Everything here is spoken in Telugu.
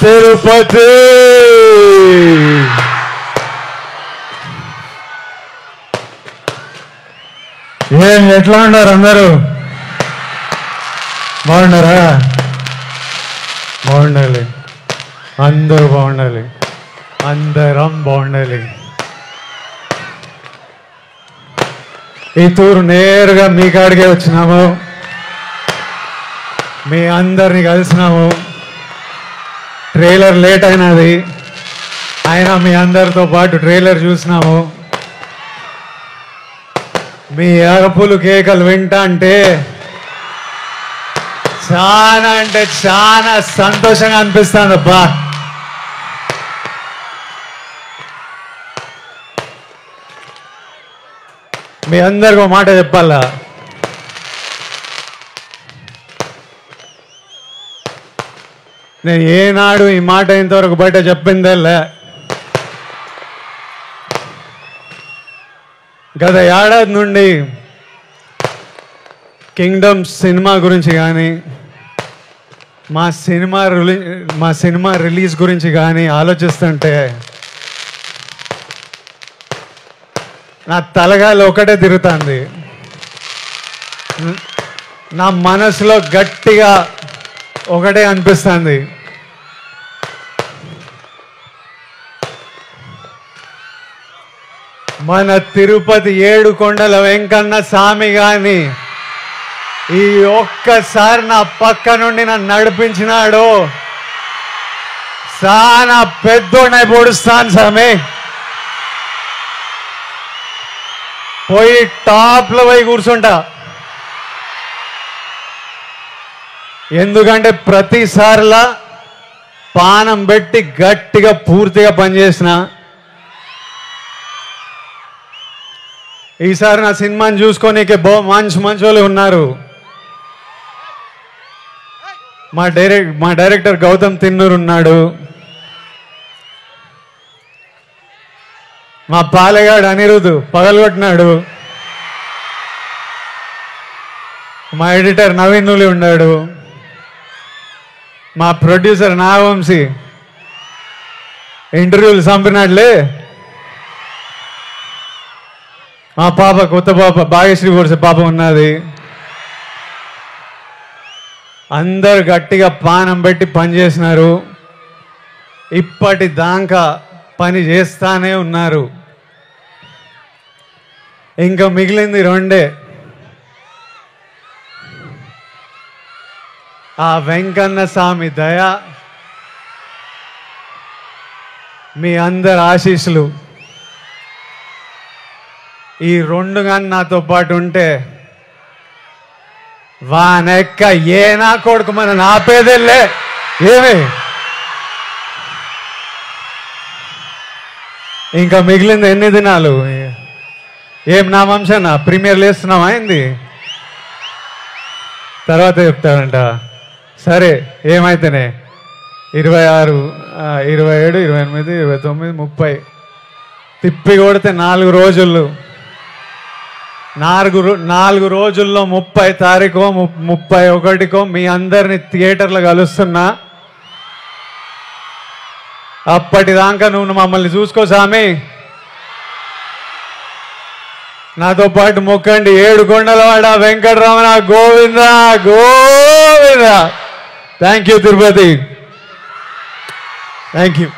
తిరుపతి. ఏం ఎట్లా ఉన్నారు అందరూ? బాగున్నారా? బాగుండాలి, అందరూ బాగుండాలి, అందరం బాగుండాలి. ఈ తూరు నేరుగా మీ కాడికే వచ్చినాము, మీ అందరిని కలిసినాము. ట్రైలర్ లేట్ అయినది, అయినా మీ అందరితో పాటు ట్రైలర్ చూసినాము. మీ అరుపులు కేకలు వింటా అంటే చాలా సంతోషంగా అనిపిస్తుంది అబ్బా. మీ అందరికీ ఒక మాట చెప్పాలా, నేను ఏనాడు ఈ మాట ఇంతవరకు బయట చెప్పిందేలే. గత ఏడాది నుండి కింగ్డమ్ సినిమా గురించి కానీ మా సినిమా రిలీజ్ గురించి కానీ ఆలోచిస్తుంటే నా తలగాలి ఒకటే తిరుగుతుంది. నా మనసులో గట్టిగా ఒకటే అనిపిస్తుంది, మన తిరుపతి ఏడుకొండల వెంకన్న స్వామి గాని ఈ ఒక్కసారి నా పక్క నుండి నన్ను నడిపించినాడు. చాలా పెద్దోడై పొడుస్తాను స్వామి, పోయి టాప్లో పోయి కూర్చుంటా. ఎందుకంటే ప్రతిసారిలా పానం పెట్టి గట్టిగా పూర్తిగా పనిచేసిన. ఈసారి నా సినిమాని చూసుకోనీకే మంచి వాళ్ళు ఉన్నారు. మా డైరెక్టర్ గౌతమ్ తిన్నూరు ఉన్నాడు, మా పాలెగాడు అనిరుద్ పగలగొట్టినాడు, మా ఎడిటర్ నవీన్ నులి ఉన్నాడు, మా ప్రొడ్యూసర్ నాగవంశీ ఇంటర్వ్యూలు చంపినాడులే, మా పాప కొత్త పాప భాగ్యశ్రీ కోర్సే పాప ఉన్నది. అందరు గట్టిగా పానం పెట్టి పనిచేసినారు, ఇప్పటిదాకా పని చేస్తానే ఉన్నారు. ఇంకా మిగిలింది రెండే, ఆ వెంకన్న స్వామి దయ, మీ అందరి ఆశీస్సులు. ఈ రెండు కానీ నాతో పాటు ఉంటే వానెక్క ఏ నా కొడుకు మన నాపేదేలే. ఏమి ఇంకా మిగిలింది ఎన్ని దినాలు? ఏం నా వంశనా ప్రీమియర్ లేస్తున్నావా అయింది, తర్వాత చెప్తాడంట. సరే ఏమైతేనే 26, 27, 28, 29, 30 తిప్పి కొడితే 4 రోజులు. 4 రోజుల్లో 30 తారీఖు 31కో మీ అందరిని థియేటర్లో కలుస్తున్నా. అప్పటిదాకా నువ్వు మమ్మల్ని చూసుకో స్వామి, నాతో పాటు మొక్కండి. ఏడుకొండలవాడ Venkataramana Govinda Govinda. Thank you Tirupati, thank you.